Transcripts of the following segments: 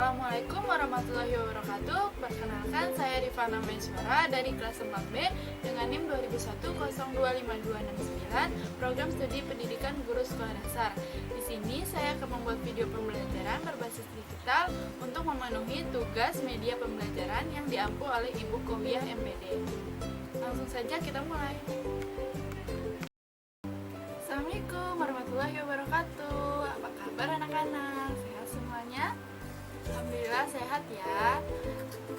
Assalamualaikum warahmatullahi wabarakatuh. Perkenalkan, saya Rifana Maiswara dari kelas 4B dengan NIM 2001025269, program studi pendidikan guru sekolah dasar. Di sini saya akan membuat video pembelajaran berbasis digital untuk memenuhi tugas media pembelajaran yang diampu oleh Ibu Kowiah MPD. Langsung saja kita mulai. Assalamualaikum warahmatullahi wabarakatuh. Apa kabar anak-anak? Sehat semuanya? Alhamdulillah sehat ya.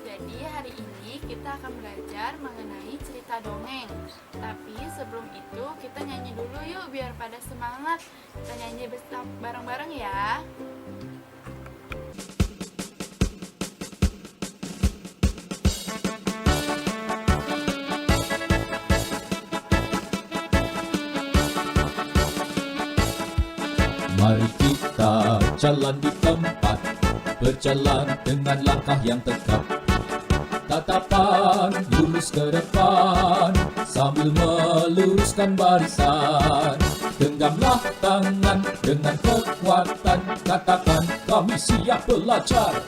Jadi hari ini kita akan belajar mengenai cerita dongeng. Tapi sebelum itu kita nyanyi dulu yuk biar pada semangat. Kita nyanyi bareng-bareng ya. Mari kita jalan di tempat, berjalan dengan langkah yang tegap, tatapan lurus ke depan, sambil meluruskan barisan. Genggamlah tangan dengan kekuatan, katakan kami siap belajar.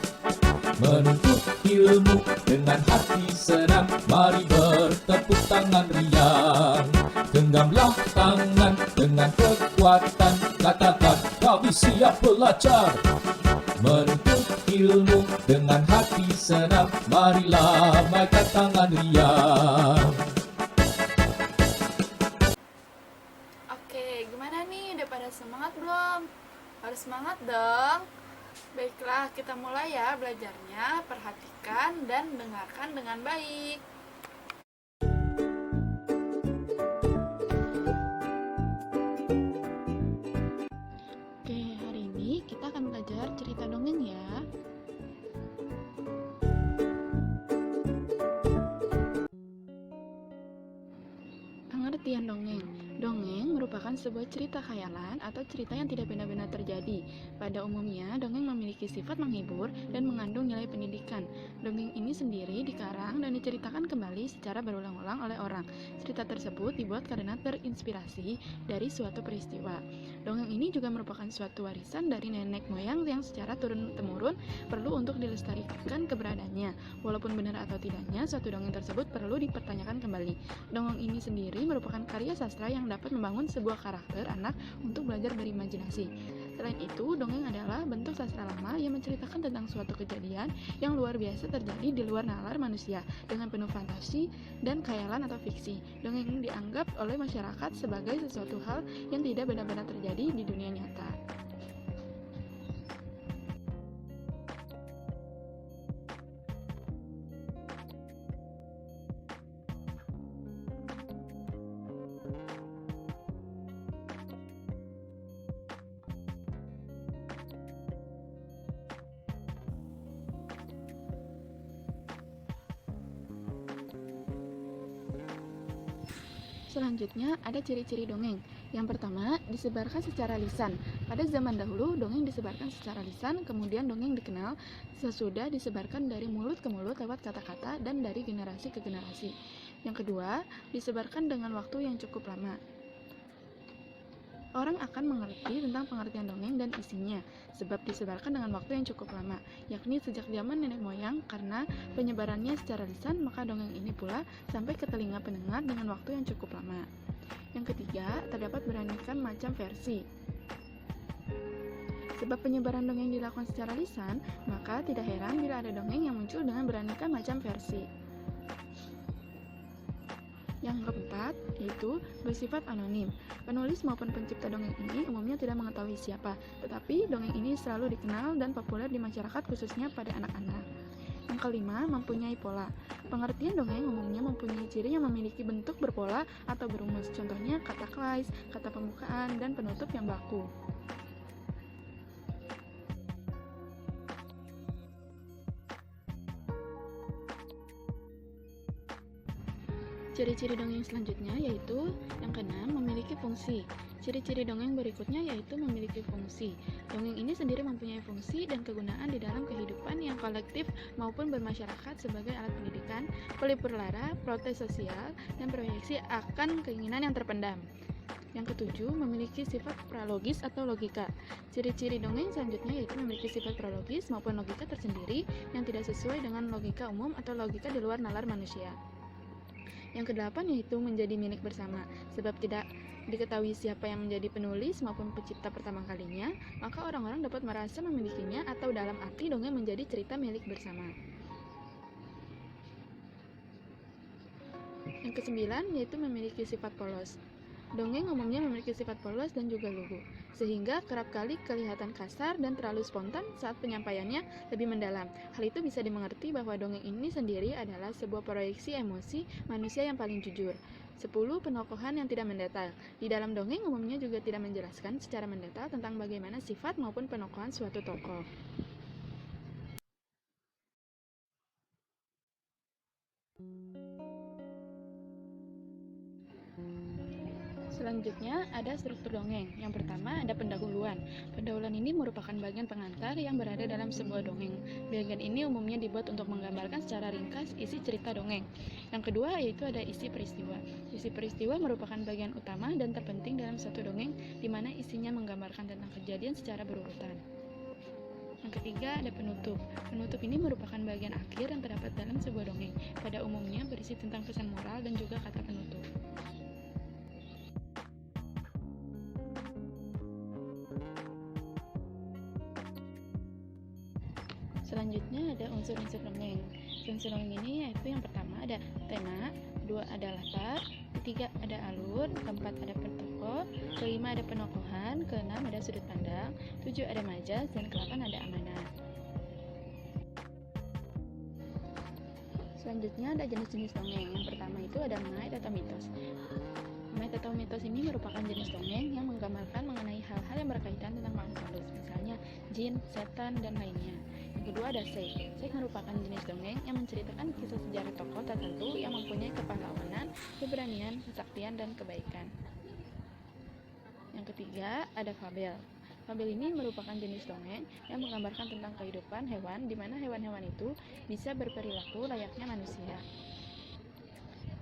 Menuntut ilmu dengan hati senang, mari bertepuk tangan riang. Genggamlah tangan dengan kekuatan, katakan kami siap belajar. Menuntut ilmu dengan hati senang, marilah makan tangan riang. Oke, gimana nih? Udah pada semangat belum? Harus semangat dong. Baiklah, kita mulai ya belajarnya. Perhatikan dan dengarkan dengan baik. Oke, hari ini kita akan belajar cerita dongeng ya. Pengertian dongeng. Dongeng merupakan sebuah cerita khayalan atau cerita yang tidak benar-benar terjadi. Pada umumnya, dongeng memiliki sifat menghibur dan mengandung nilai pendidikan. Dongeng ini sendiri dikarang dan diceritakan kembali secara berulang-ulang oleh orang. Cerita tersebut dibuat karena terinspirasi dari suatu peristiwa. Dongeng ini juga merupakan suatu warisan dari nenek moyang yang secara turun-temurun perlu untuk dilestarikan keberadaannya. Walaupun benar atau tidaknya, suatu dongeng tersebut perlu dipertanyakan kembali. Dongeng ini sendiri merupakan karya sastra yang dapat membangun sebuah karakter anak untuk belajar berimajinasi. Selain itu, dongeng adalah bentuk sastra lama yang menceritakan tentang suatu kejadian yang luar biasa terjadi di luar nalar manusia dengan penuh fantasi dan khayalan atau fiksi. Dongeng ini dianggap oleh masyarakat sebagai sesuatu hal yang tidak benar-benar terjadi di dunia nyata. Selanjutnya ada ciri-ciri dongeng. Yang pertama, disebarkan secara lisan. Pada zaman dahulu, dongeng disebarkan secara lisan, kemudian dongeng dikenal sesudah disebarkan dari mulut ke mulut lewat kata-kata dan dari generasi ke generasi. Yang kedua, disebarkan dengan waktu yang cukup lama. Orang akan mengerti tentang pengertian dongeng dan isinya, sebab disebarkan dengan waktu yang cukup lama, yakni sejak zaman nenek moyang. Karena penyebarannya secara lisan, maka dongeng ini pula sampai ke telinga pendengar dengan waktu yang cukup lama. Yang ketiga, terdapat beraneka macam versi. Sebab penyebaran dongeng dilakukan secara lisan, maka tidak heran bila ada dongeng yang muncul dengan beraneka macam versi. Yang keempat, yaitu bersifat anonim. Penulis maupun pencipta dongeng ini umumnya tidak mengetahui siapa, tetapi dongeng ini selalu dikenal dan populer di masyarakat khususnya pada anak-anak. Yang kelima, mempunyai pola. Pengertian dongeng umumnya mempunyai ciri yang memiliki bentuk berpola atau berumus, contohnya kata klise, kata pembukaan, dan penutup yang baku. Ciri-ciri dongeng selanjutnya yaitu yang keenam, memiliki fungsi. Ciri-ciri dongeng berikutnya yaitu memiliki fungsi. Dongeng ini sendiri mempunyai fungsi dan kegunaan di dalam kehidupan yang kolektif maupun bermasyarakat sebagai alat pendidikan, pelipur lara, protes sosial, dan proyeksi akan keinginan yang terpendam. Yang ketujuh, memiliki sifat pralogis atau logika. Ciri-ciri dongeng selanjutnya yaitu memiliki sifat pralogis maupun logika tersendiri yang tidak sesuai dengan logika umum atau logika di luar nalar manusia. Yang kedelapan yaitu menjadi milik bersama. Sebab tidak diketahui siapa yang menjadi penulis maupun pencipta pertama kalinya, maka orang-orang dapat merasa memilikinya atau dalam arti dongeng menjadi cerita milik bersama. Yang kesembilan yaitu memiliki sifat polos. Dongeng umumnya memiliki sifat polos dan juga lugu, sehingga kerap kali kelihatan kasar dan terlalu spontan saat penyampaiannya lebih mendalam. Hal itu bisa dimengerti bahwa dongeng ini sendiri adalah sebuah proyeksi emosi manusia yang paling jujur. 10. Penokohan yang tidak mendetail. Di dalam dongeng umumnya juga tidak menjelaskan secara mendetail tentang bagaimana sifat maupun penokohan suatu tokoh. Selanjutnya ada struktur dongeng. Yang pertama ada pendahuluan. Pendahuluan ini merupakan bagian pengantar yang berada dalam sebuah dongeng. Bagian ini umumnya dibuat untuk menggambarkan secara ringkas isi cerita dongeng. Yang kedua yaitu ada isi peristiwa. Isi peristiwa merupakan bagian utama dan terpenting dalam satu dongeng, di mana isinya menggambarkan tentang kejadian secara berurutan. Yang ketiga ada penutup. Penutup ini merupakan bagian akhir yang terdapat dalam sebuah dongeng. Pada umumnya berisi tentang pesan moral dan juga kata penutup. Selanjutnya ada unsur-unsur dongeng. Unsur dongeng ini yaitu yang pertama ada tema, kedua ada latar, ketiga ada alur, keempat ada tokoh, kelima ada penokohan, keenam ada sudut pandang, 7 ada majas, dan ke-8 ada amanat. Selanjutnya ada jenis-jenis dongeng. Yang pertama itu ada myth atau mitos. Myth atau mitos ini merupakan jenis dongeng yang menggambarkan mengenai hal-hal yang berkaitan tentang makhluk halus, misalnya jin, setan, dan lainnya. Yang kedua ada sage. Sage merupakan jenis dongeng yang menceritakan kisah sejarah tokoh tertentu yang mempunyai kepahlawanan, keberanian, kesaktian, dan kebaikan. Yang ketiga ada fabel. Fabel ini merupakan jenis dongeng yang menggambarkan tentang kehidupan hewan, di mana hewan-hewan itu bisa berperilaku layaknya manusia.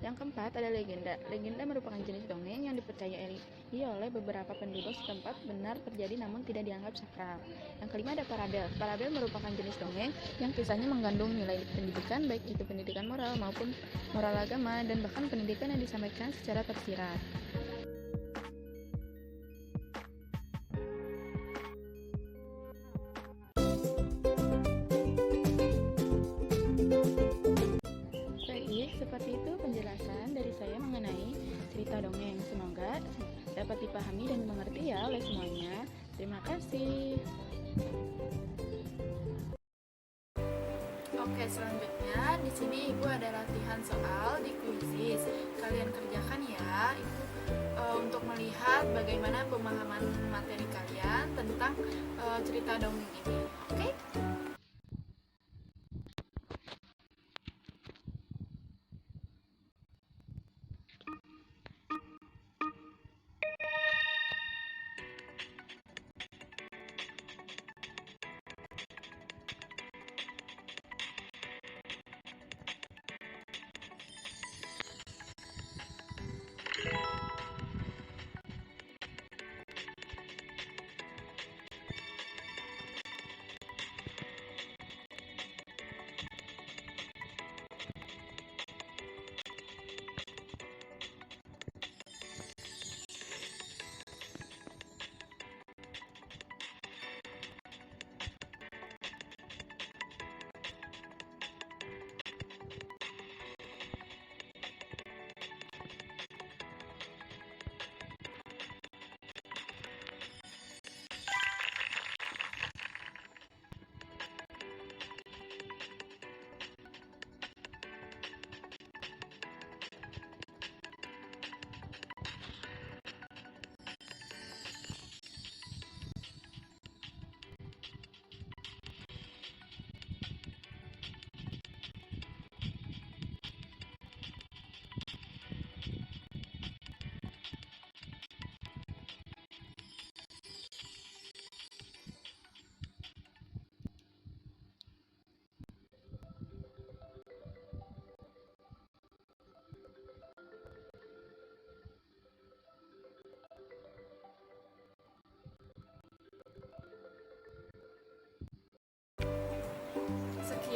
Yang keempat ada legenda. Legenda merupakan jenis dongeng yang dipercayai oleh beberapa penduduk setempat benar terjadi namun tidak dianggap sakral. Yang kelima ada parabel. Parabel merupakan jenis dongeng yang kisahnya mengandung nilai pendidikan, baik itu pendidikan moral maupun moral agama, dan bahkan pendidikan yang disampaikan secara tersirat. Seperti itu penjelasan dari saya mengenai cerita dongeng. Semoga dapat dipahami dan dimengerti ya oleh semuanya. Terima kasih. Oke, selanjutnya di sini Ibu ada latihan soal di kuisis. Kalian kerjakan ya. Itu untuk melihat bagaimana pemahaman materi kalian tentang cerita dongeng ini. Oke?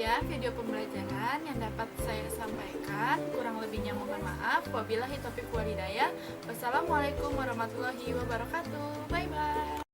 saja video pembelajaran yang dapat saya sampaikan. Kurang lebihnya mohon maaf. Wabillahi taufiq wal hidayah. Wassalamualaikum warahmatullahi wabarakatuh. Bye bye.